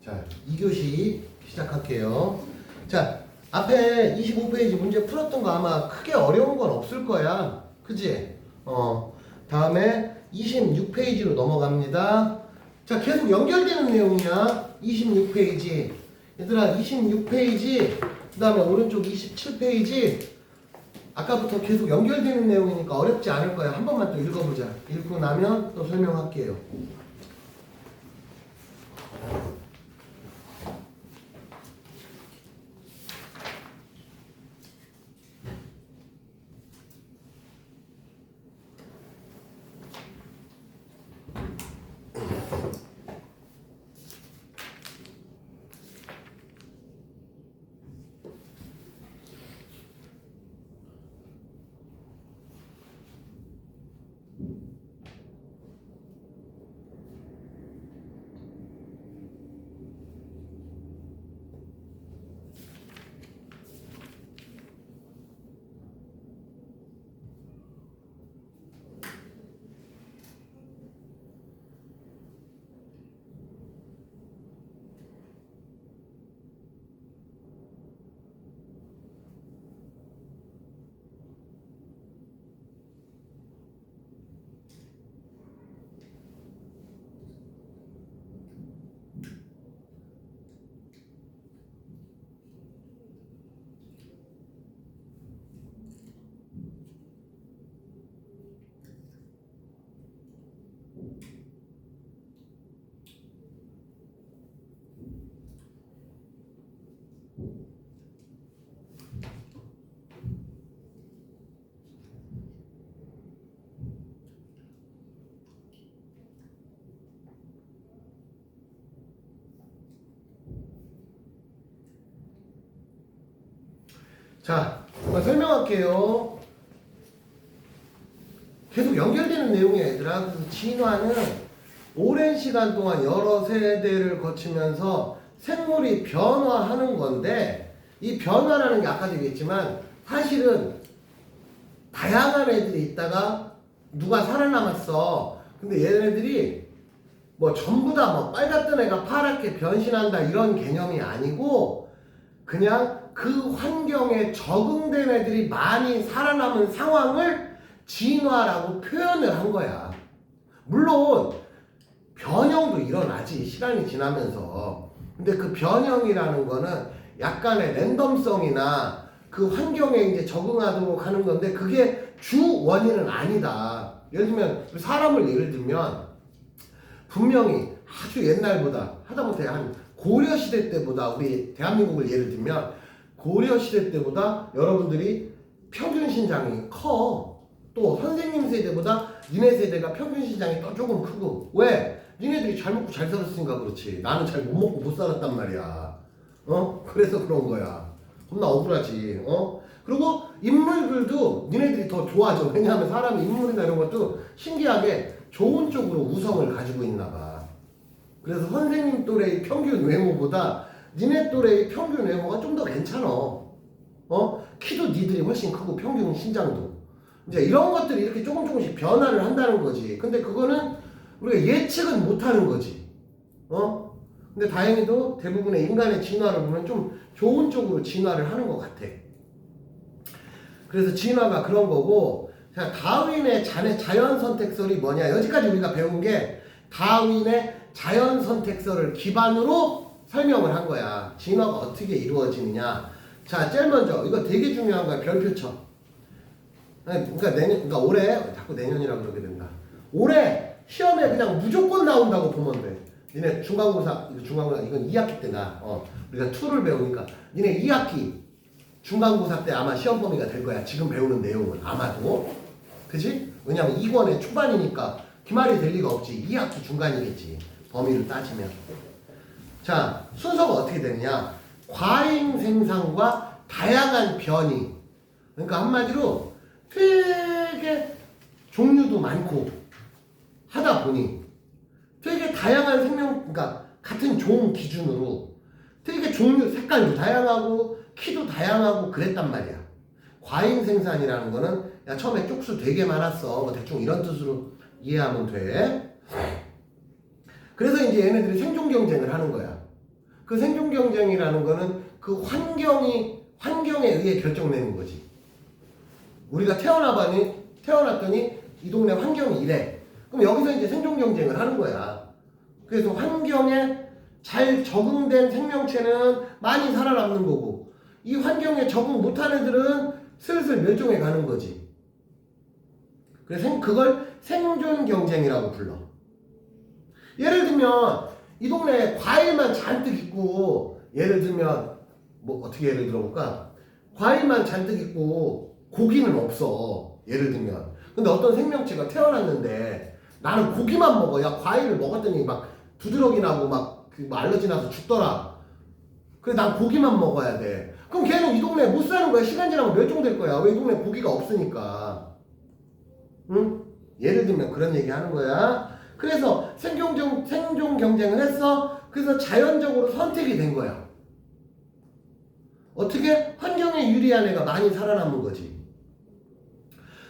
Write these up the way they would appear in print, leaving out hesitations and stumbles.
자, 2교시 시작할게요. 자, 앞에 25페이지 문제 풀었던 거 아마 크게 어려운 건 없을 거야. 그지? 다음에 26페이지로 넘어갑니다. 자, 계속 연결되는 내용이야. 26페이지. 얘들아, 26페이지, 그 다음에 오른쪽 27페이지. 아까부터 계속 연결되는 내용이니까 어렵지 않을 거야. 한 번만 또 읽어보자. 읽고 나면 또 설명할게요. 자, 설명할게요. 계속 연결되는 내용이야, 얘들아. 그래서 진화는 오랜 시간 동안 여러 세대를 거치면서 생물이 변화하는 건데, 이 변화라는 게 아까도 얘기했지만 사실은 다양한 애들이 있다가 누가 살아남았어. 근데 얘네들이 뭐 전부 다 뭐 빨갛던 애가 파랗게 변신한다 이런 개념이 아니고, 그냥 그 환경에 적응된 애들이 많이 살아남은 상황을 진화라고 표현을 한 거야. 물론 변형도 일어나지, 시간이 지나면서. 근데 그 변형이라는 거는 약간의 랜덤성이나 그 환경에 이제 적응하도록 하는 건데, 그게 주 원인은 아니다. 예를 들면 사람을 예를 들면 분명히 아주 옛날보다, 하다못해 한 고려시대 때보다, 우리 대한민국을 예를 들면 고려시대 때보다 여러분들이 평균 신장이 커. 또 선생님 세대보다 니네 세대가 평균 신장이 또 조금 크고. 왜? 니네들이 잘 먹고 잘 살았으니까 그렇지. 나는 잘 못 먹고 못 살았단 말이야. 그래서 그런 거야. 겁나 억울하지. 그리고 인물들도 니네들이 더 좋아져. 왜냐하면 사람의 인물이나 이런 것도 신기하게 좋은 쪽으로 우성을 가지고 있나 봐. 그래서 선생님 또래의 평균 외모보다 니네 또래의 평균 외모가 좀 더 괜찮아. 키도 니들이 훨씬 크고 평균 신장도. 이제 이런 것들이 이렇게 조금씩 변화를 한다는 거지. 근데 그거는 우리가 예측은 못하는 거지. 근데 다행히도 대부분의 인간의 진화를 보면 좀 좋은 쪽으로 진화를 하는 것 같아. 그래서 진화가 그런 거고, 자, 다윈의 자연 선택설이 뭐냐? 여기까지 우리가 배운 게 다윈의 자연 선택설을 기반으로 설명을 한 거야. 진화가 어떻게 이루어지느냐. 자, 제일 먼저 이거 되게 중요한 거야. 별표 쳐. 그러니까 올해, 자꾸 내년이라 그러게 된다. 올해 시험에 그냥 무조건 나온다고 보면 돼. 니네 중간고사 이건 2학기 때 나. 우리가 2를 배우니까 니네 2학기 중간고사 때 아마 시험 범위가 될 거야. 지금 배우는 내용은 아마도. 그지? 왜냐면 2권의 초반이니까 기말이 될 리가 없지. 2학기 중간이겠지. 범위를 따지면. 자, 순서가 어떻게 되느냐. 과잉 생산과 다양한 변이. 그러니까 한마디로 되게 종류도 많고 하다 보니 되게 다양한 그러니까 같은 종 기준으로 되게 종류, 색깔도 다양하고 키도 다양하고 그랬단 말이야. 과잉 생산이라는 거는 야, 처음에 쪽수 되게 많았어. 뭐 대충 이런 뜻으로 이해하면 돼. 그래서 이제 얘네들이 생존 경쟁을 하는 거야. 그 생존 경쟁이라는 거는 그 환경에 의해 결정되는 거지. 우리가 태어났더니 이 동네 환경이 이래. 그럼 여기서 이제 생존 경쟁을 하는 거야. 그래서 환경에 잘 적응된 생명체는 많이 살아남는 거고, 이 환경에 적응 못한 애들은 슬슬 멸종해 가는 거지. 그래서 그걸 생존 경쟁이라고 불러. 예를 들면 이 동네에 과일만 잔뜩 있고, 예를 들면 뭐 어떻게 예를 들어볼까? 과일만 잔뜩 있고 고기는 없어. 예를 들면. 근데 어떤 생명체가 태어났는데 나는 고기만 먹어. 야, 과일을 먹었더니 막 두드러기 나고 막 그 알러지 나서 죽더라. 그래, 난 고기만 먹어야 돼. 그럼 걔는 이 동네에 못 사는 거야. 시간 지나면 멸종될 거야. 왜? 이 동네에 고기가 없으니까. 응? 예를 들면 그런 얘기 하는 거야. 그래서 생존 경쟁을 했어. 그래서 자연적으로 선택이 된 거야. 어떻게? 환경에 유리한 애가 많이 살아남은 거지.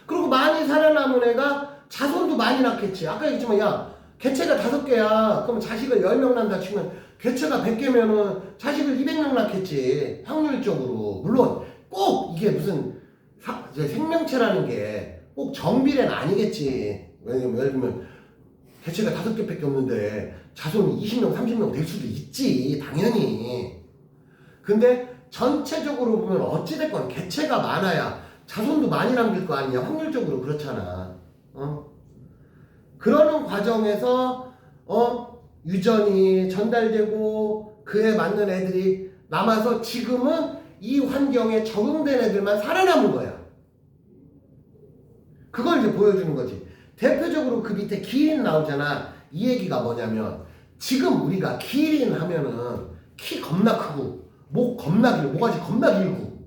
그리고 많이 살아남은 애가 자손도 많이 낳겠지. 아까 얘기했지만, 야, 개체가 5개야. 그럼 자식을 10명 낳는다 치면 개체가 100개면은 자식을 200명 낳겠지. 확률적으로. 물론 꼭 이게 무슨 생명체라는 게 꼭 정비례는 아니겠지. 왜냐면 예를 들면 개체가 5개밖에 없는데 자손이 20명, 30명 될 수도 있지. 당연히. 근데 전체적으로 보면 어찌됐건 개체가 많아야 자손도 많이 남길 거 아니야. 확률적으로 그렇잖아. 그러는 과정에서 유전이 전달되고 그에 맞는 애들이 남아서 지금은 이 환경에 적응된 애들만 살아남은 거야. 그걸 이제 보여주는 거지. 대표적으로 그 밑에 기린 나오잖아. 이 얘기가 뭐냐면, 지금 우리가 기린 하면은 키 겁나 크고 목 겁나 길고 모가지 겁나 길고,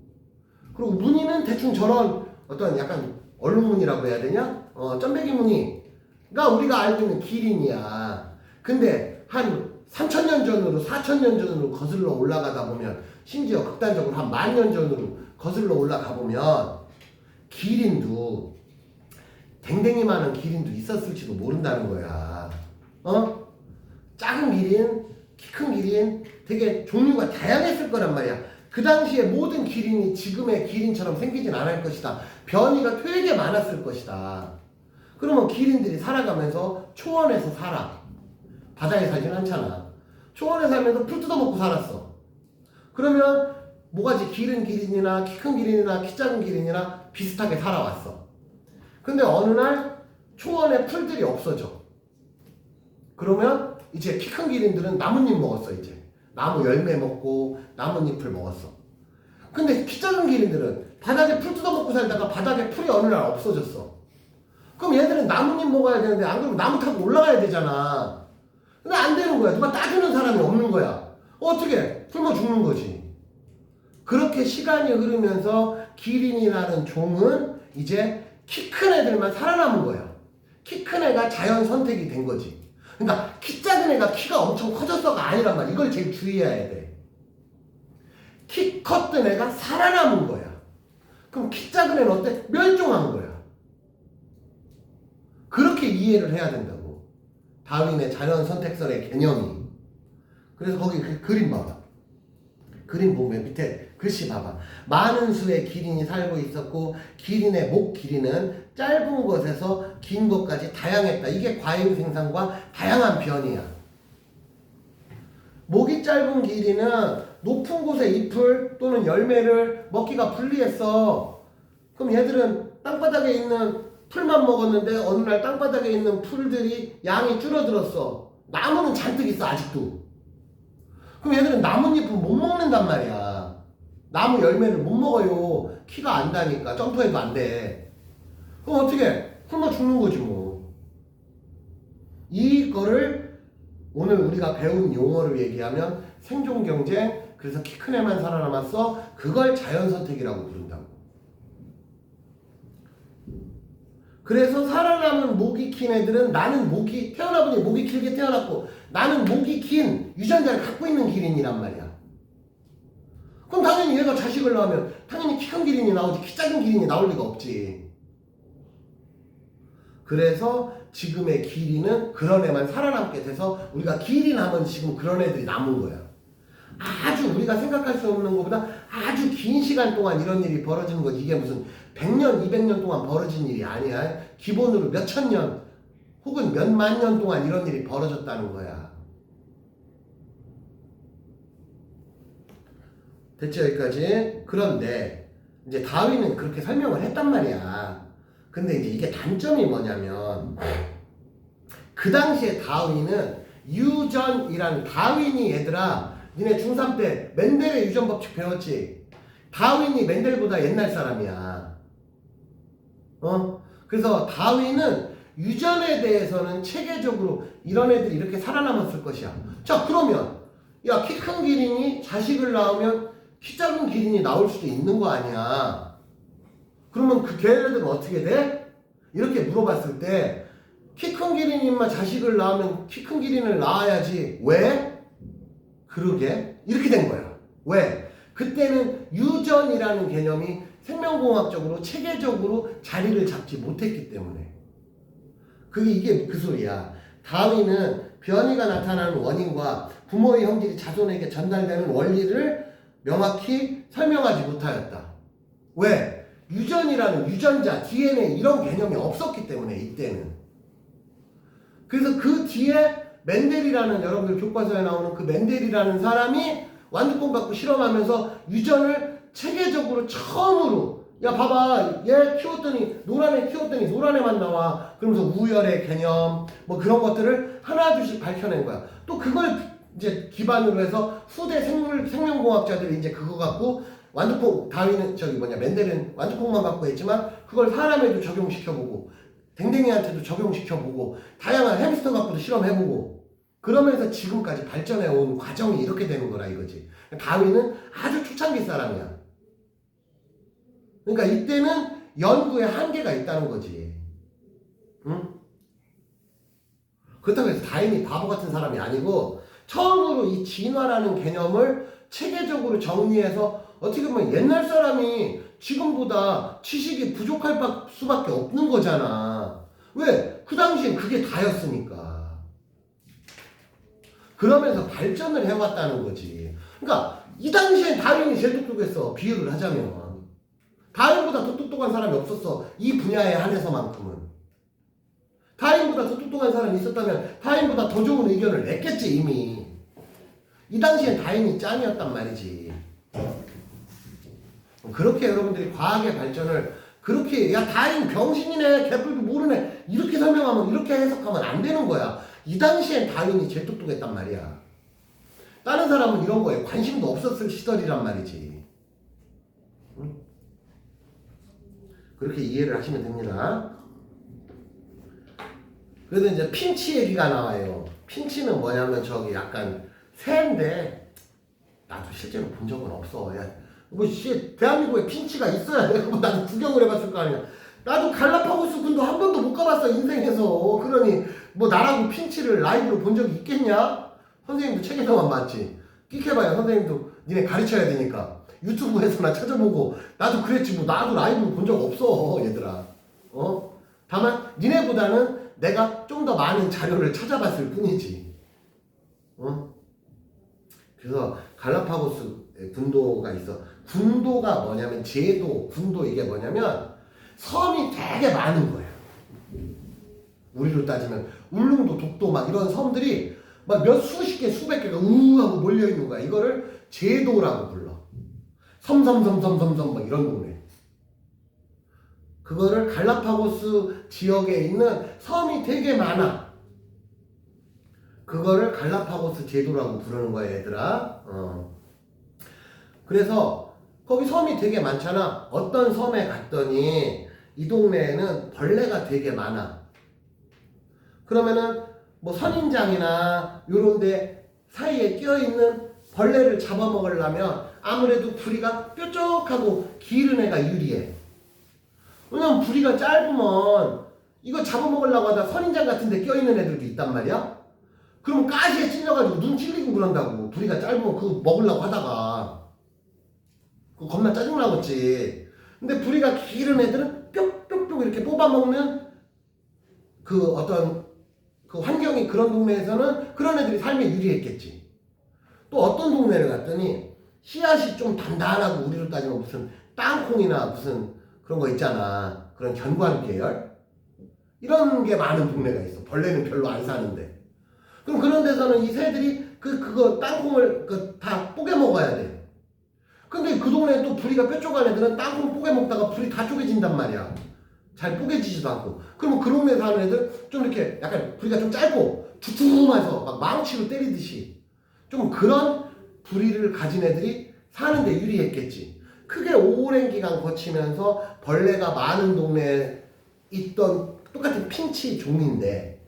그리고 무늬는 대충 저런 어떤 약간 얼룩무늬라고 해야 되냐? 점배기 무늬가 우리가 알고 있는 기린이야. 근데 한 3,000년 전으로 4,000년 전으로 거슬러 올라가다 보면, 심지어 극단적으로 한 10,000년 전으로 거슬러 올라가 보면 기린도, 댕댕이 많은 기린도 있었을지도 모른다는 거야. 작은 기린, 키 큰 기린, 되게 종류가 다양했을 거란 말이야. 그 당시에 모든 기린이 지금의 기린처럼 생기진 않을 것이다. 변이가 되게 많았을 것이다. 그러면 기린들이 살아가면서 초원에서 살아. 바다에 살진 않잖아. 초원에 살면서 풀 뜯어먹고 살았어. 그러면 모가지 기른 기린이나 키 큰 기린이나 키 작은 기린이나 비슷하게 살아왔어. 근데 어느 날 초원에 풀들이 없어져. 그러면 이제 키 큰 기린들은 나뭇잎 먹었어. 이제 나무 열매 먹고 나뭇잎을 먹었어. 근데 키 작은 기린들은 바닥에 풀 뜯어먹고 살다가 바닥에 풀이 어느 날 없어졌어. 그럼 얘들은 나뭇잎 먹어야 되는데, 안 그러면 나무 타고 올라가야 되잖아. 근데 안 되는 거야. 누가 따주는 사람이 없는 거야. 어떻게? 굶어 죽는 거지. 그렇게 시간이 흐르면서 기린이라는 종은 이제 키 큰 애들만 살아남은 거야. 키 큰 애가 자연 선택이 된 거지. 그러니까 키 작은 애가 키가 엄청 커졌어가 아니란 말이야. 이걸 제일 주의해야 돼. 키 컸던 애가 살아남은 거야. 그럼 키 작은 애는 어때? 멸종한 거야. 그렇게 이해를 해야 된다고. 다윈의 자연 선택설의 개념이. 그래서 거기 그 그림 봐봐. 그림 보면 밑에 글씨 봐봐. 많은 수의 기린이 살고 있었고 기린의 목 길이는 짧은 것에서 긴 것까지 다양했다. 이게 과잉 생산과 다양한 변이야. 목이 짧은 기린은 높은 곳의 잎을 또는 열매를 먹기가 불리했어. 그럼 얘들은 땅바닥에 있는 풀만 먹었는데 어느 날 땅바닥에 있는 풀들이 양이 줄어들었어. 나무는 잔뜩 있어 아직도. 그럼 얘들은 나뭇잎은 못 먹는단 말이야. 나무 열매를 못 먹어요. 키가 안 다니까. 점프해도 안 돼. 그럼 어떻게? 굶어 죽는 거지 뭐. 이거를 오늘 우리가 배운 용어를 얘기하면 생존 경쟁, 그래서 키 큰 애만 살아남았어. 그걸 자연선택이라고 부른다고. 그래서 살아남은 목이 긴 애들은, 나는 태어나보니 목이 길게 태어났고 나는 목이 긴 유전자를 갖고 있는 기린이란 말이야. 그럼 당연히 얘가 자식을 낳으면 당연히 키 큰 기린이 나오지 키 작은 기린이 나올 리가 없지. 그래서 지금의 기린은 그런 애만 살아남게 돼서 우리가 기린 하면 지금 그런 애들이 남은 거야. 아주 우리가 생각할 수 없는 것보다 아주 긴 시간 동안 이런 일이 벌어지는 거지. 이게 무슨 100년, 200년 동안 벌어진 일이 아니야. 기본으로 몇천 년 혹은 몇만 년 동안 이런 일이 벌어졌다는 거야. 됐죠, 여기까지? 그런데 이제 다윈은 그렇게 설명을 했단 말이야. 근데 이제 이게 단점이 뭐냐면 그 당시에 다윈은 유전이라는, 다윈이 얘들아 니네 중3 때 멘델의 유전 법칙 배웠지? 다윈이 멘델보다 옛날 사람이야. 그래서 다윈은 유전에 대해서는 체계적으로 이런 애들이 이렇게 살아남았을 것이야. 자, 그러면 야, 키 큰 기린이 자식을 낳으면 키 작은 기린이 나올 수도 있는 거 아니야. 그러면 그 걔네들은 어떻게 돼? 이렇게 물어봤을 때 키 큰 기린이만 자식을 낳으면 키 큰 기린을 낳아야지. 왜? 그러게 이렇게 된 거야. 왜? 그때는 유전이라는 개념이 생명공학적으로 체계적으로 자리를 잡지 못했기 때문에. 이게 그 소리야. 다윈은 변이가 나타나는 원인과 부모의 형질이 자손에게 전달되는 원리를 명확히 설명하지 못하였다. 왜? 유전이라는 유전자, DNA 이런 개념이 없었기 때문에 이때는. 그래서 그 뒤에 멘델이라는, 여러분들 교과서에 나오는 그 멘델이라는 사람이 완두콩 갖고 실험하면서 유전을 체계적으로 처음으로, 야 봐봐 얘 키웠더니 노란 애 키웠더니 노란 애만 나와. 그러면서 우열의 개념 뭐 그런 것들을 하나둘씩 밝혀낸 거야. 또 그걸 이제 기반으로 해서 후대 생명공학자들이 이제 그거 갖고 완두콩, 다윈은 멘델은 완두콩만 갖고 했지만 그걸 사람에도 적용시켜보고 댕댕이한테도 적용시켜보고 다양한 햄스터 갖고도 실험해보고 그러면서 지금까지 발전해온 과정이 이렇게 되는 거라 이거지. 다윈은 아주 초창기 사람이야. 그러니까 이때는 연구에 한계가 있다는 거지. 응? 그렇다고 해서 다윈이 바보 같은 사람이 아니고 처음으로 이 진화라는 개념을 체계적으로 정리해서 어떻게 보면 옛날 사람이 지금보다 지식이 부족할 수밖에 없는 거잖아. 왜? 그 당시엔 그게 다였으니까. 그러면서 발전을 해왔다는 거지. 그러니까 이 당시엔 다윈이 제일 똑똑했어. 비유를 하자면. 다윈보다 더 똑똑한 사람이 없었어. 이 분야에 한해서만큼은. 다윈보다 더 똑똑한 사람이 있었다면 다윈보다 더 좋은 의견을 냈겠지 이미. 이 당시엔 다윈이 짱이었단 말이지. 그렇게 여러분들이 과학의 발전을 그렇게 야 다윈 병신이네 개뿔도 모르네 이렇게 설명하면 이렇게 해석하면 안 되는 거야. 이 당시엔 다윈이 제일 똑똑했단 말이야. 다른 사람은 이런 거에 관심도 없었을 시절이란 말이지. 응? 그렇게 이해를 하시면 됩니다. 그래서 이제 핀치 얘기가 나와요. 핀치는 뭐냐면 약간 새인데 나도 실제로 본 적은 없어. 야, 대한민국에 핀치가 있어야 돼. 나도 구경을 해봤을 거 아니야. 나도 갈라파고스 군도 한 번도 못 가봤어 인생에서. 그러니 뭐 나라고 핀치를 라이브로 본 적이 있겠냐? 선생님도 책에서만 봤지. 끽해봐야 선생님도 니네 가르쳐야 되니까 유튜브에서나 찾아보고. 나도 그랬지 뭐. 나도 라이브로 본 적 없어 얘들아. 다만 니네보다는 내가 좀 더 많은 자료를 찾아봤을 뿐이지. 그래서 갈라파고스 군도가 있어. 군도가 뭐냐면 제도, 군도 이게 뭐냐면 섬이 되게 많은 거야. 우리로 따지면 울릉도, 독도 막 이런 섬들이 막 몇 수십 개, 수백 개가 우하고 몰려 있는 거야. 이거를 제도라고 불러. 섬 막 이런 동네. 그거를 갈라파고스 지역에 있는 섬이 되게 많아. 그거를 갈라파고스 제도라고 부르는 거야 얘들아. 그래서 거기 섬이 되게 많잖아. 어떤 섬에 갔더니 이 동네에는 벌레가 되게 많아. 그러면은 뭐 선인장이나 요런 데 사이에 껴있는 벌레를 잡아먹으려면 아무래도 부리가 뾰족하고 길은 애가 유리해. 왜냐면 부리가 짧으면 이거 잡아먹으려고 하다 선인장 같은 데 껴있는 애들도 있단 말이야. 그러면 가시에 찔려가지고 눈 찔리고 그런다고. 부리가 짧으면 그거 먹으려고 하다가 그거 겁나 짜증나겠지. 근데 부리가 길은 애들은 뿅뿅뿅 이렇게 뽑아먹는 그 어떤 그 환경이 그런 동네에서는 그런 애들이 삶에 유리했겠지. 또 어떤 동네를 갔더니 씨앗이 좀 단단하고 우리로 따지면 무슨 땅콩이나 무슨 그런 거 있잖아. 그런 견과류 계열. 이런 게 많은 동네가 있어. 벌레는 별로 안 사는데. 그럼 그런 데서는 이 새들이 그거 땅콩을 다 뽀개 먹어야 돼. 근데 그 동네에 또 부리가 뾰족한 애들은 땅콩 뽀개 먹다가 불이 다 쪼개진단 말이야. 잘 뽀개지지도 않고. 그러면 그 동네에 사는 애들 좀 이렇게 약간 부리가 좀 짧고 두툼해서 막 망치로 때리듯이 좀 그런 부리를 가진 애들이 사는데 유리했겠지. 크게 오랜 기간 거치면서 벌레가 많은 동네에 있던 똑같은 핀치 종인데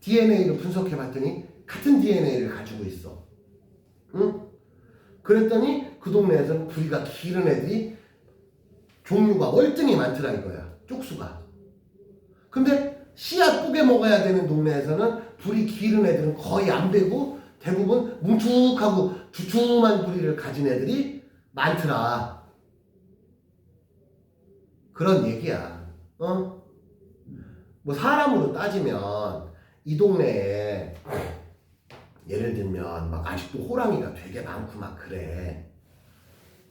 DNA를 분석해 봤더니 같은 DNA를 가지고 있어. 응? 그랬더니 그 동네에서는 부리가 길은 애들이 종류가 월등히 많더라 이거야. 쪽수가. 근데 씨앗 뿌게 먹어야 되는 동네에서는 부리 길은 애들은 거의 안 되고 대부분 뭉툭하고 두툼한 부리를 가진 애들이 많더라. 그런 얘기야. 어? 뭐 사람으로 따지면 이 동네에 예를 들면 막 아직도 호랑이가 되게 많고 막 그래.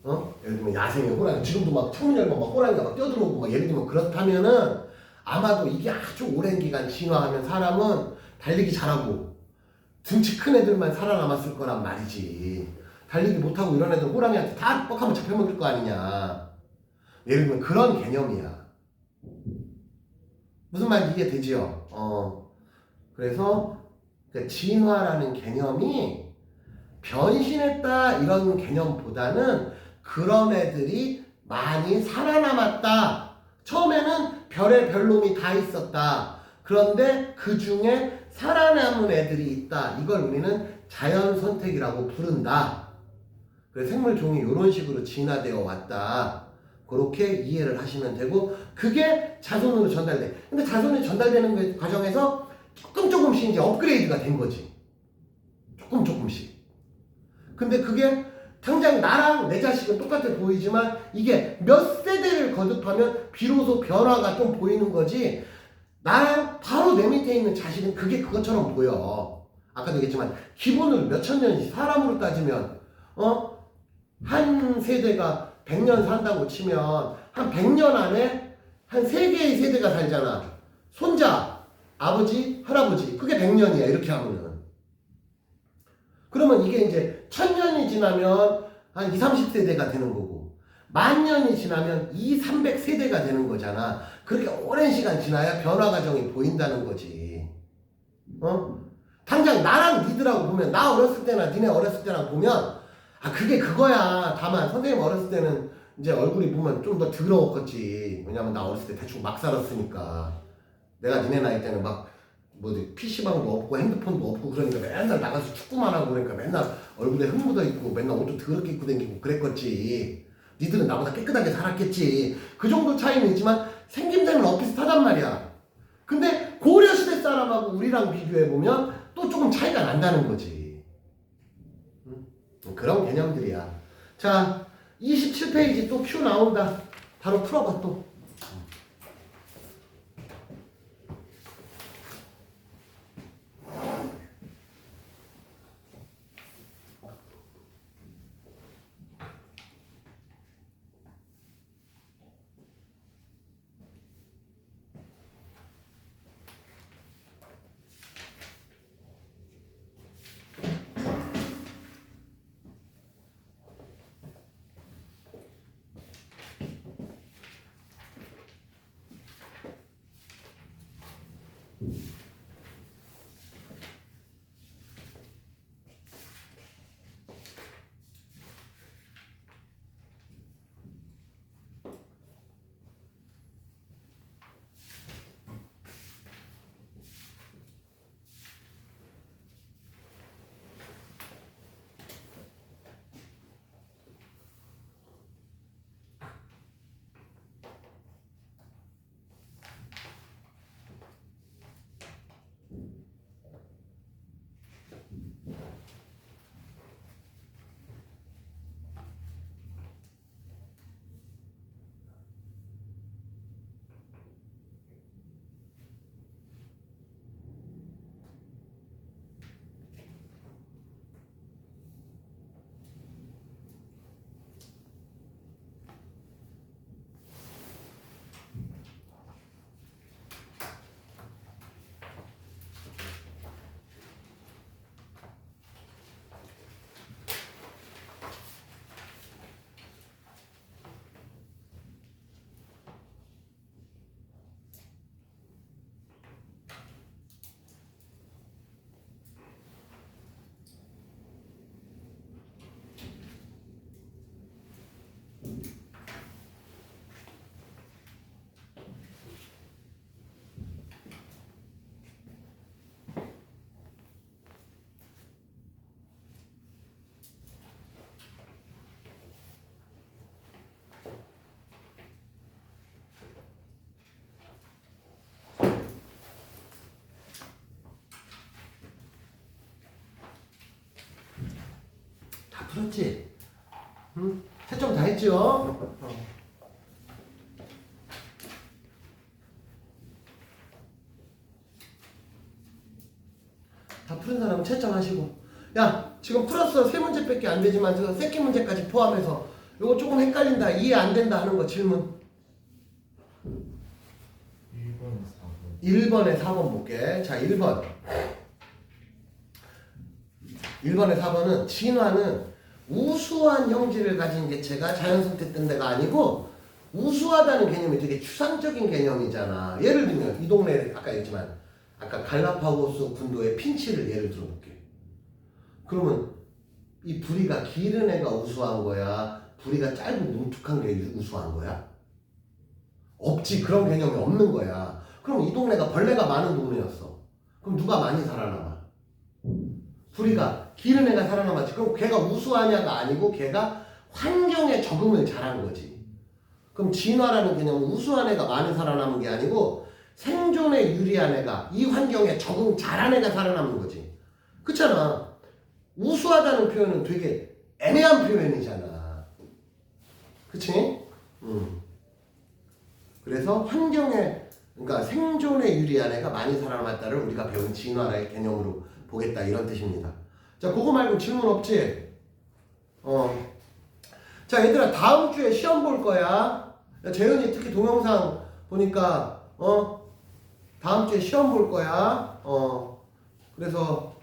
어? 예를 들면 야생의 호랑이 지금도 막 창문 열면 막 호랑이가 막 뛰어들어오고 막 예를 들면 그렇다면은 아마도 이게 아주 오랜 기간 진화하면 사람은 달리기 잘하고 등치 큰 애들만 살아남았을 거란 말이지. 달리기 못하고 이런 애들 호랑이한테 다 뻑하면 잡혀먹을 거 아니냐. 예를 들면 그런 개념이야. 무슨 말인지 이해되지요? 그래서 진화라는 개념이 변신했다 이런 개념보다는 그런 애들이 많이 살아남았다. 처음에는 별의 별놈이 다 있었다. 그런데 그 중에 살아남은 애들이 있다. 이걸 우리는 자연 선택이라고 부른다. 그래서 생물 종이 이런 식으로 진화되어 왔다. 그렇게 이해를 하시면 되고 그게 자손으로 전달돼. 근데 자손이 전달되는 과정에서 조금씩 이제 업그레이드가 된 거지. 조금씩. 근데 그게 당장 나랑 내 자식은 똑같아 보이지만 이게 몇 세대를 거듭하면 비로소 변화가 좀 보이는 거지. 나랑 바로 내 밑에 있는 자식은 그게 그것처럼 보여. 아까도 얘기했지만 기본으로 몇천 년씩 사람으로 따지면 한 세대가 100년 산다고 치면 한 100년 안에 한 3개의 세대가 살잖아. 손자, 아버지, 할아버지. 그게 100년이야. 이렇게 하면은. 그러면 이게 이제 1000년이 지나면 한 20, 30세대가 되는 거고 10,000년이 지나면 2, 300세대가 되는 거잖아. 그렇게 오랜 시간 지나야 변화 과정이 보인다는 거지. 당장 나랑 니들하고 보면 나 어렸을 때나 니네 어렸을 때랑 보면 그게 그거야. 다만 선생님 어렸을 때는 이제 얼굴이 보면 좀 더 더러웠겠지. 왜냐면 나 어렸을 때 대충 막 살았으니까. 내가 니네 나이 때는 막 뭐 PC방도 없고 핸드폰도 없고 그러니까 맨날 나가서 축구만 하고 그러니까 맨날 얼굴에 흙 묻어 있고 맨날 옷도 더럽게 입고 다니고 그랬겠지. 니들은 나보다 깨끗하게 살았겠지. 그 정도 차이는 있지만 생김새는 엇비슷하단 말이야. 근데 고려시대 사람하고 우리랑 비교해보면 또 조금 차이가 난다는 거지. 그런 개념들이야. 자, 27페이지 또 큐 나온다. 바로 풀어봐 또. 들었지? 응? 채점 다 했죠? 다 푸른 사람은 채점하시고. 야, 지금 풀었어. 세 문제밖에 안 되지만 저 새끼 문제까지 포함해서 이거 조금 헷갈린다, 이해 안 된다 하는 거 질문. 1번에 4번 볼게. 자, 1번. 1번에 4번은 진화는 우수한 형질을 가진 개체가 자연선택 된 데가 아니고, 우수하다는 개념이 되게 추상적인 개념이잖아. 예를 들면 이 동네 아까 얘기했지만 아까 갈라파고스 군도의 핀치를 예를 들어볼게. 그러면 이 부리가 길은 애가 우수한 거야? 부리가 짧고 뭉툭한 게 우수한 거야? 없지. 그런 개념이 없는 거야. 그럼 이 동네가 벌레가 많은 동네였어. 그럼 누가 많이 살아남아? 부리가 길은 애가 살아남았지. 그럼 걔가 우수하냐가 아니고 걔가 환경에 적응을 잘한 거지. 그럼 진화라는 개념은 우수한 애가 많이 살아남은 게 아니고 생존에 유리한 애가, 이 환경에 적응 잘한 애가 살아남는 거지. 그렇잖아. 우수하다는 표현은 되게 애매한 표현이잖아. 그치? 그래서 환경에, 그러니까 생존에 유리한 애가 많이 살아남았다를 우리가 배운 진화의 개념으로 보겠다, 이런 뜻입니다. 자, 그거 말고 질문 없지? 자, 얘들아, 다음 주에 시험 볼 거야. 야, 재현이 특히 동영상 보니까 다음 주에 시험 볼 거야. 그래서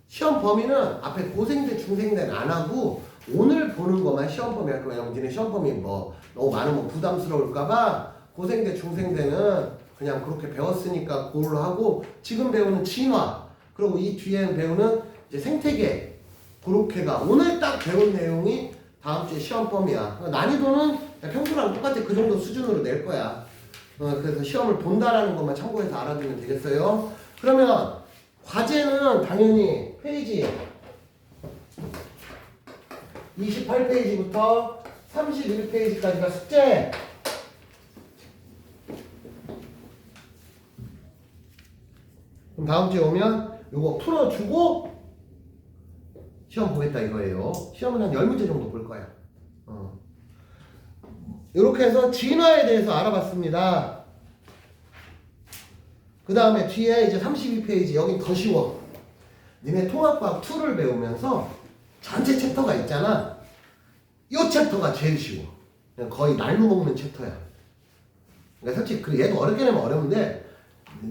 시험 범위는 앞에 고생대, 중생대는 안 하고 오늘 보는 것만 시험 범위 할 거야. 왜냐면 니네 시험 범위 뭐 너무 많으면 부담스러울까봐 고생대, 중생대는 그냥 그렇게 배웠으니까 그걸로 하고, 지금 배우는 진화, 그리고 이 뒤에 배우는 이제 생태계, 그렇게가 오늘 딱 배운 내용이 다음 주에 시험 범위야. 그러니까 난이도는 평소랑 똑같아. 그 정도 수준으로 낼 거야. 그래서 시험을 본다라는 것만 참고해서 알아두면 되겠어요. 그러면 과제는 당연히 페이지 28페이지부터 31페이지까지가 숙제. 그럼 다음 주에 오면 요거 풀어주고 시험 보겠다 이거예요. 시험은 한 10문제 정도 볼 거야. 이렇게 해서 진화에 대해서 알아봤습니다. 그 다음에 뒤에 이제 32페이지, 여기 더 쉬워. 니네 통합과학 2를 배우면서 전체 챕터가 있잖아. 이 챕터가 제일 쉬워. 그냥 거의 날로 먹는 챕터야. 그러니까 솔직히 얘도 어렵게 내면 어려운데,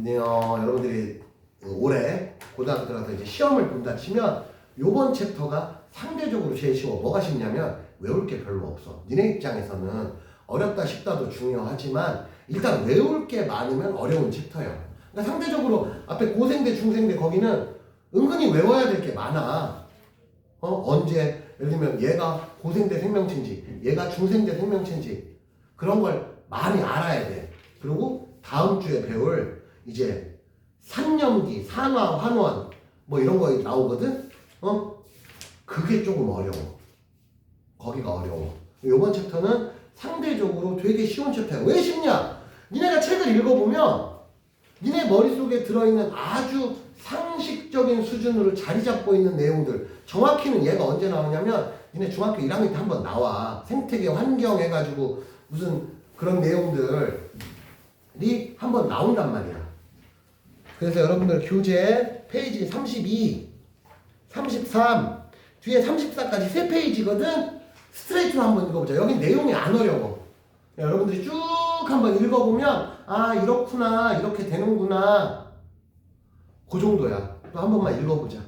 여러분들이 올해 고등학교 들어가서 이제 시험을 본다 치면 요번 챕터가 상대적으로 제일 쉬워. 뭐가 쉽냐면 외울 게 별로 없어. 니네 입장에서는 어렵다 쉽다도 중요하지만 일단 외울 게 많으면 어려운 챕터예요. 그러니까 상대적으로 앞에 고생대, 중생대 거기는 은근히 외워야 될 게 많아. 언제, 예를 들면 얘가 고생대 생명체인지 얘가 중생대 생명체인지 그런 걸 많이 알아야 돼. 그리고 다음 주에 배울 이제 산염기, 산화, 환원 뭐 이런 거 나오거든? 그게 조금 어려워. 거기가 어려워. 이번 챕터는 상대적으로 되게 쉬운 챕터야. 왜 쉽냐? 니네가 책을 읽어보면 니네 머릿속에 들어있는 아주 상식적인 수준으로 자리 잡고 있는 내용들, 정확히는 얘가 언제 나오냐면 니네 중학교 1학년 때 한번 나와. 생태계 환경 해가지고 무슨 그런 내용들이 한번 나온단 말이야. 그래서 여러분들 교재 페이지 32, 33, 뒤에 34까지 3페이지거든? 스트레이트로 한번 읽어보자. 여기 내용이 안 어려워. 여러분들이 쭉 한번 읽어보면 아, 이렇구나, 이렇게 되는구나, 그 정도야. 또 한 번만 읽어보자.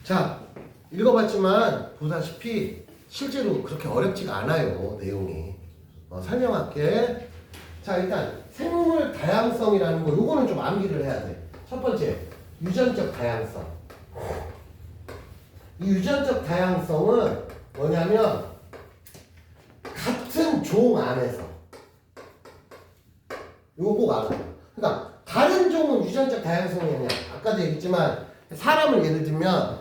자, 읽어봤지만 보다시피 실제로 그렇게 어렵지가 않아요. 내용이. 설명할게. 자, 일단 생물 다양성이라는 거 요거는 좀 암기를 해야 돼. 첫 번째, 유전적 다양성. 이 유전적 다양성은 뭐냐면 같은 종 안에서 요거 꼭 알아요. 그러니까 다른 종은 유전적 다양성이 아니야. 아까도 얘기했지만 사람을 예를 들면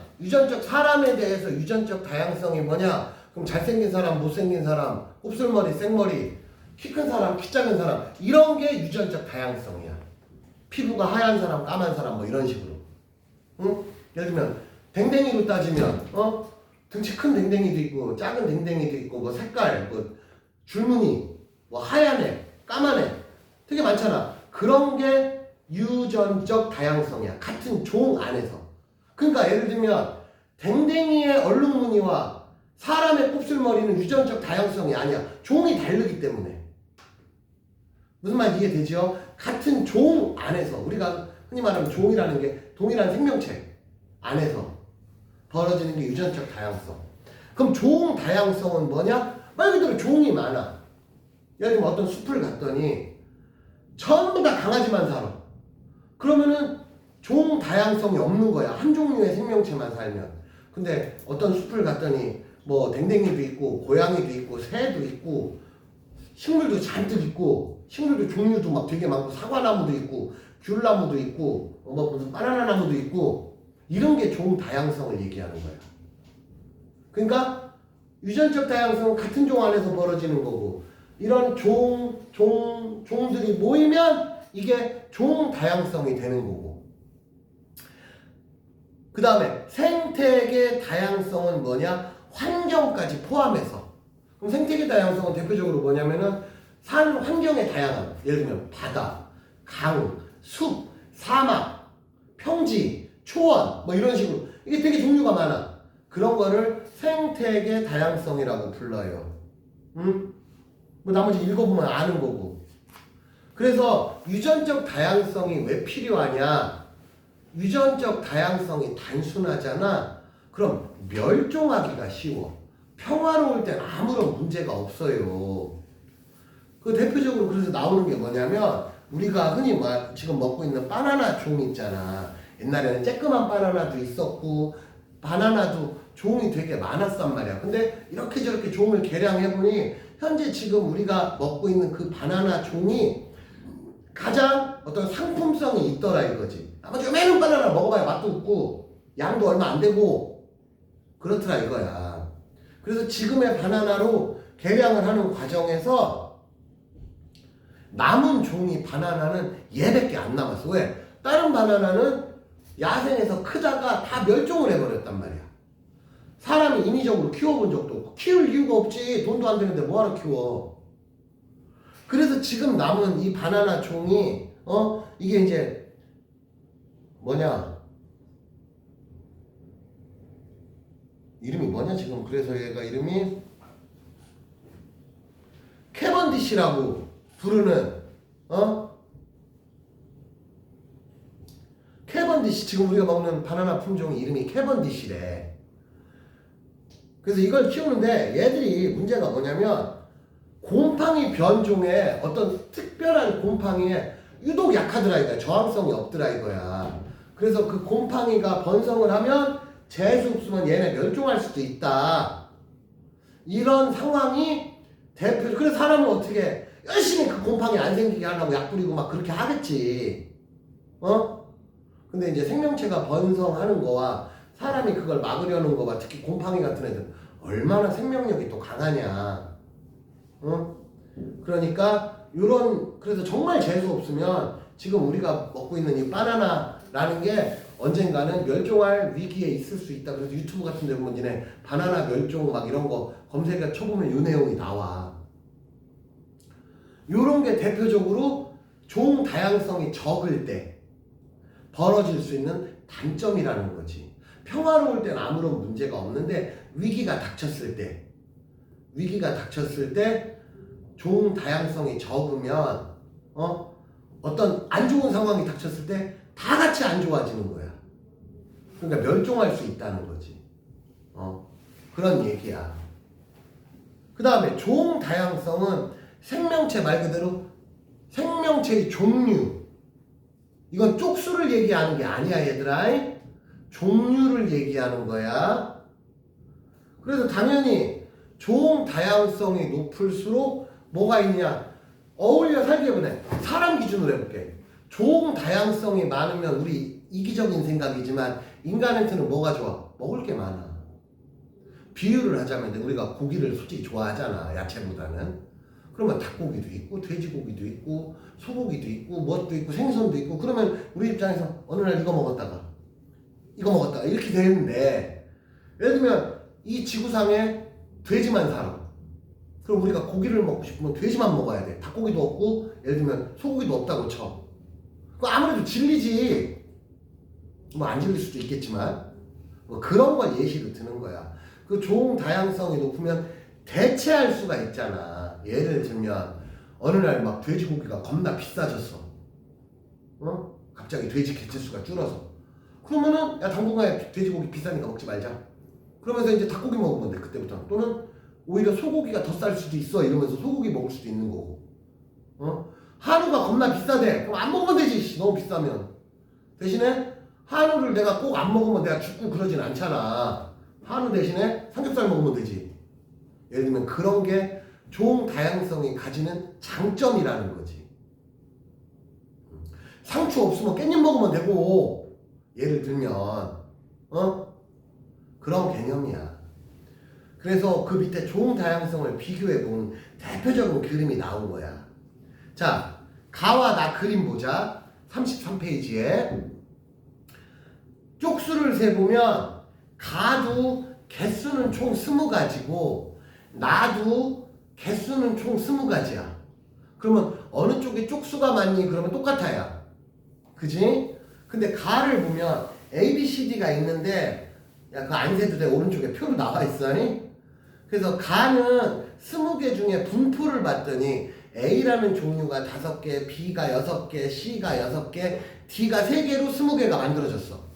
사람에 대해서 유전적 다양성이 뭐냐? 그럼 잘생긴 사람, 못생긴 사람, 곱슬머리, 생머리, 키 큰 사람, 키 작은 사람 이런 게 유전적 다양성이야. 피부가 하얀 사람, 까만 사람 뭐 이런 식으로. 응? 예를 들면 댕댕이로 따지면 등치 큰 댕댕이도 있고 작은 댕댕이도 있고 뭐 색깔, 뭐 줄무늬, 뭐 하얀 애, 까만 애 되게 많잖아. 그런 게 유전적 다양성이야. 같은 종 안에서. 그러니까 예를 들면 댕댕이의 얼룩무늬와 사람의 곱슬머리는 유전적 다양성이 아니야. 종이 다르기 때문에. 무슨 말인지 이해되죠? 같은 종 안에서 우리가 흔히 말하면 종이라는 게 동일한 생명체 안에서 벌어지는 게 유전적 다양성. 그럼 종 다양성은 뭐냐? 말 그대로 종이 많아. 예를 들면 어떤 숲을 갔더니 전부 다 강아지만 살아. 그러면은 종 다양성이 없는 거야. 한 종류의 생명체만 살면. 근데 어떤 숲을 갔더니 뭐 댕댕이도 있고 고양이도 있고 새도 있고 식물도 잔뜩 있고 식물도 종류도 막 되게 많고 사과나무도 있고 귤나무도 있고 뭐 무슨 바나나 나무도 있고 이런 게 종 다양성을 얘기하는 거야. 그러니까 유전적 다양성은 같은 종 안에서 벌어지는 거고 이런 종들이 모이면 이게 종 다양성이 되는 거고 그 다음에 생태계 다양성은 뭐냐? 환경까지 포함해서. 그럼 생태계 다양성은 대표적으로 뭐냐면은 산 환경의 다양함. 예를 들면 바다, 강, 숲, 사막, 평지, 초원 뭐 이런 식으로 이게 되게 종류가 많아. 그런 거를 생태계 다양성이라고 불러요. 뭐 나머지 읽어보면 아는 거고. 그래서 유전적 다양성이 왜 필요하냐? 유전적 다양성이 단순하잖아. 그럼 멸종하기가 쉬워. 평화로울 땐 아무런 문제가 없어요. 그 대표적으로 그래서 나오는 게 뭐냐면 우리가 흔히 지금 먹고 있는 바나나 종 있잖아. 옛날에는 쬐끄만 바나나도 있었고 바나나도 종이 되게 많았단 말이야. 근데 이렇게 저렇게 종을 개량해보니 현재 지금 우리가 먹고 있는 그 바나나 종이 가장 어떤 상품성이 있더라 이거지. 나머지 요매는 바나나 먹어봐야 맛도 없고 양도 얼마 안 되고 그렇더라 이거야. 그래서 지금의 바나나로 개량을 하는 과정에서 남은 종이 바나나는 얘밖에 안 남았어. 왜? 다른 바나나는 야생에서 크다가 다 멸종을 해버렸단 말이야. 사람이 인위적으로 키워본 적도 없고 키울 이유가 없지. 돈도 안 되는데 뭐하러 키워. 그래서 지금 남은 이 바나나 종이 이게 이제 뭐냐 이름이 뭐냐 지금. 그래서 얘가 이름이 캐번디시라고 부르는 캐번디시. 지금 우리가 먹는 바나나 품종이 이름이 캐번디시래. 그래서 이걸 키우는데 얘들이 문제가 뭐냐면 곰팡이 변종에 어떤 특별한 곰팡이에 유독 약하더라 이거야. 저항성이 없더라 이거야. 그래서 그 곰팡이가 번성을 하면 재수 없으면 얘네 멸종할 수도 있다. 이런 상황이 그래서 사람은 어떻게 열심히 그 곰팡이 안 생기게 하려고 약 뿌리고 막 그렇게 하겠지. 근데 이제 생명체가 번성하는 거와 사람이 그걸 막으려는 거와 특히 곰팡이 같은 애들 얼마나 생명력이 또 강하냐. 그러니까 그래서 정말 재수 없으면 지금 우리가 먹고 있는 이 바나나라는 게 언젠가는 멸종할 위기에 있을 수 있다. 그래서 유튜브 같은 데 보면 이제 바나나 멸종 막 이런 거 검색해 쳐보면 이 내용이 나와. 요런 게 대표적으로 종 다양성이 적을 때 벌어질 수 있는 단점이라는 거지. 평화로울 땐 아무런 문제가 없는데 위기가 닥쳤을 때 종 다양성이 적으면 어떤 안 좋은 상황이 닥쳤을 때 다 같이 안 좋아지는 거야. 그러니까 멸종할 수 있다는 거지. 그런 얘기야. 그 다음에 종 다양성은 생명체 말 그대로 생명체의 종류. 이건 쪽수를 얘기하는 게 아니야, 얘들아. 종류를 얘기하는 거야. 그래서 당연히 종 다양성이 높을수록 뭐가 있냐? 어울려 살기보다 사람 기준으로 해볼게. 종 다양성이 많으면 우리 이기적인 생각이지만 인간한테는 뭐가 좋아? 먹을 게 많아. 비유를 하자면 우리가 고기를 솔직히 좋아하잖아, 야채보다는. 그러면 닭고기도 있고 돼지고기도 있고 소고기도 있고 뭣도 있고 생선도 있고. 그러면 우리 입장에서 어느 날 이거 먹었다가 이렇게 되는데, 예를 들면 이 지구상에 돼지만 살아. 그럼 우리가 고기를 먹고 싶으면 돼지만 먹어야 돼. 닭고기도 없고 예를 들면 소고기도 없다고 쳐. 그 아무래도 질리지. 뭐 안 질릴 수도 있겠지만 뭐 그런 걸 예시로 드는 거야. 그 종 다양성이 높으면 대체할 수가 있잖아. 예를 들면 어느 날 막 돼지고기가 겁나 비싸졌어. 갑자기 돼지 개체수가 줄어서. 그러면은 야 당분간에 돼지고기 비싸니까 먹지 말자. 그러면서 이제 닭고기 먹으면 돼, 그때부터. 또는 오히려 소고기가 더 쌀 수도 있어 이러면서 소고기 먹을 수도 있는 거고. 한우가 겁나 비싸대. 그럼 안 먹으면 되지, 너무 비싸면. 대신에 한우를 내가 꼭 안 먹으면 내가 죽고 그러진 않잖아. 한우 대신에 삼겹살 먹으면 되지. 예를 들면 그런 게 종 다양성이 가지는 장점이라는 거지. 상추 없으면 깻잎 먹으면 되고, 예를 들면 그런 개념이야. 그래서 그 밑에 종 다양성을 비교해본 대표적인 그림이 나온 거야. 자, 가와 나 그림 보자. 33페이지에 쪽수를 세보면 가도 개수는 총 20가지고 나도 개수는 총 20가지야. 그러면 어느 쪽에 쪽수가 많니? 그러면 똑같아요. 그지? 근데 가를 보면 A, B, C, D가 있는데, 야, 그거 안 세도 돼. 오른쪽에 표로 나와 있어. 그래서 가는 20개 중에 분포를 봤더니 A라는 종류가 5개, B가 6개, C가 6개, D가 3개로 20개가 만들어졌어.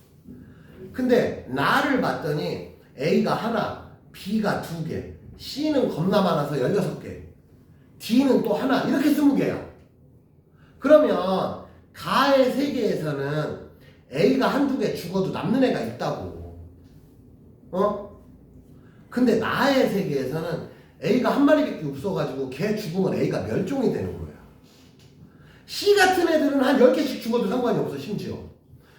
근데 나를 봤더니 A가 하나, B가 2개, C는 겁나 많아서 16개, D는 또 하나, 이렇게 20개야. 그러면 가의 세계에서는 A가 한두 개 죽어도 남는 애가 있다고. 근데 나의 세계에서는 A가 한 마리밖에 없어가지고 걔 죽으면 A가 멸종이 되는 거야. C 같은 애들은 한 10개씩 죽어도 상관이 없어, 심지어.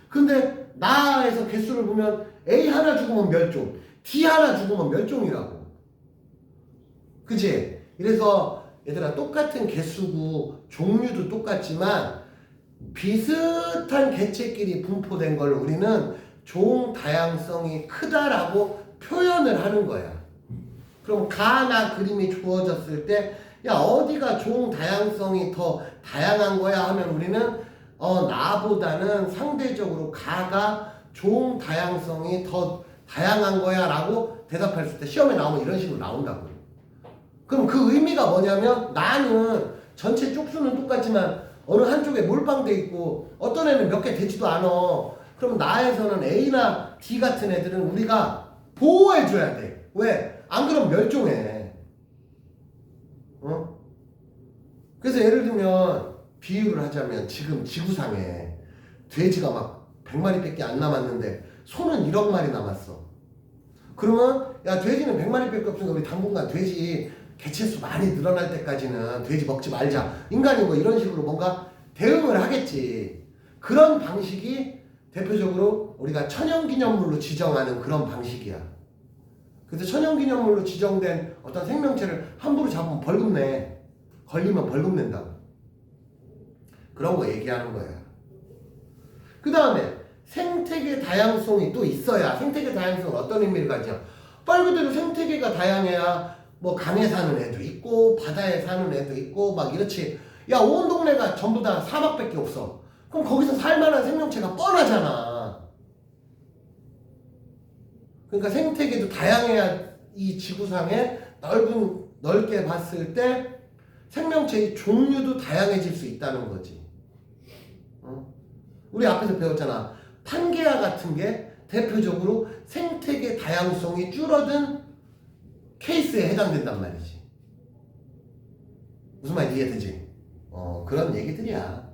근데 나에서 개수를 보면 A 하나 죽으면 멸종, D 하나 죽으면 멸종이라고. 그치? 그래서 얘들아, 똑같은 개수고 종류도 똑같지만 비슷한 개체끼리 분포된 걸 우리는 종 다양성이 크다라고 표현을 하는 거야. 그럼 가나 그림이 주어졌을 때, 야, 어디가 종 다양성이 더 다양한 거야 하면 우리는 나보다는 상대적으로 가가 종 다양성이 더 다양한 거야 라고 대답할 때 시험에 나오면 이런 식으로 나온다고. 그럼 그 의미가 뭐냐면 나는 전체 쪽수는 똑같지만 어느 한쪽에 몰빵돼 있고 어떤 애는 몇 개 되지도 않아. 그럼 나에서는 A나 D 같은 애들은 우리가 보호해줘야 돼. 왜? 안 그러면 멸종해. 그래서 예를 들면 비유를 하자면 지금 지구상에 돼지가 막 100마리밖에 안 남았는데 소는 1억 마리 남았어. 그러면 야, 돼지는 100마리밖에 없으니까 우리 당분간 돼지 개체수 많이 늘어날 때까지는 돼지 먹지 말자. 인간이 뭐 이런 식으로 뭔가 대응을 하겠지. 그런 방식이 대표적으로 우리가 천연기념물로 지정하는 그런 방식이야. 그래서 천연기념물로 지정된 어떤 생명체를 함부로 잡으면 벌금 내. 걸리면 벌금 낸다고. 그런 거 얘기하는 거야. 그 다음에 생태계 다양성이 또 있어야. 생태계 다양성은 어떤 의미를 가지냐? 말 그대로 생태계가 다양해야 뭐 강에 사는 애도 있고 바다에 사는 애도 있고 막 이렇지. 야, 온 동네가 전부 다 사막밖에 없어. 그럼 거기서 살만한 생명체가 뻔하잖아. 그러니까 생태계도 다양해야 이 지구상에 넓게 봤을 때 생명체의 종류도 다양해질 수 있다는 거지. 우리 앞에서 배웠잖아. 판게아 같은 게 대표적으로 생태계 다양성이 줄어든 케이스에 해당된단 말이지. 무슨 말인지 이해되지? 그런 얘기들이야.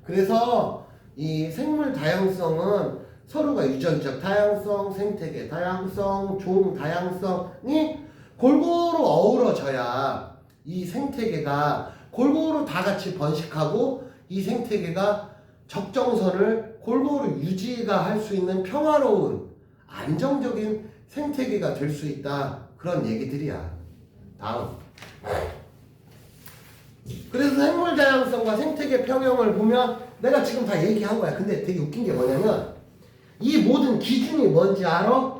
그래서 이 생물 다양성은 서로가 유전적 다양성, 생태계 다양성, 종 다양성이 골고루 어우러져야 이 생태계가 골고루 다 같이 번식하고 이 생태계가 적정선을 골고루 유지가 할 수 있는 평화로운 안정적인 생태계가 될 수 있다. 그런 얘기들이야. 다음. 그래서 생물 다양성과 생태계 평형을 보면 내가 지금 다 얘기한 거야. 근데 되게 웃긴 게 뭐냐면 이 모든 기준이 뭔지 알아?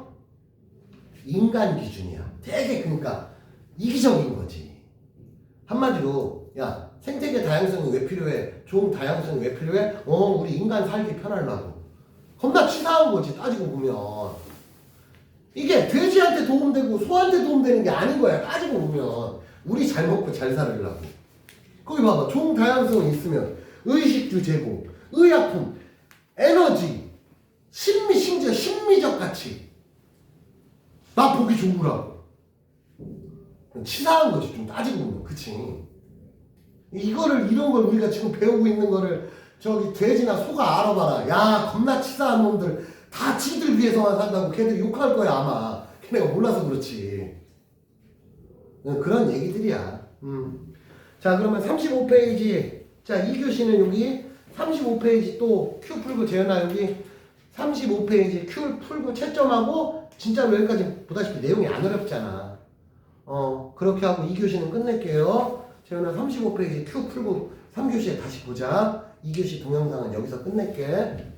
인간 기준이야. 되게 그러니까 이기적인 거지. 한마디로 야 생태계 다양성이 왜 필요해? 종 다양성이 왜 필요해? 우리 인간 살기 편하려고. 겁나 치사한 거지 따지고 보면. 이게 돼지한테 도움되고 소한테 도움되는 게 아닌 거야. 따지고 보면 우리 잘 먹고 잘 살으려고. 거기 봐봐. 종 다양성이 있으면 의식주 제공, 의약품, 에너지, 심지어 심미적 가치. 나 보기 좋으라고. 치사한 거지 좀 따지고 보면. 그치? 이런 걸 우리가 지금 배우고 있는 거를 저기 돼지나 소가 알아봐라. 야 겁나 치사한 놈들 다 지들 위해서만 산다고 걔들 욕할 거야 아마. 걔네가 몰라서 그렇지. 그런 얘기들이야. 자 그러면 35페이지. 자 2교시는 여기 35페이지 또 Q 풀고 재현아 여기 35페이지 Q 풀고 채점하고 진짜로 여기까지 보다시피 내용이 안 어렵잖아. 그렇게 하고 2교시는 끝낼게요. 재현아 35페이지 Q 풀고 3교시에 다시 보자. 2교시 동영상은 여기서 끝낼게.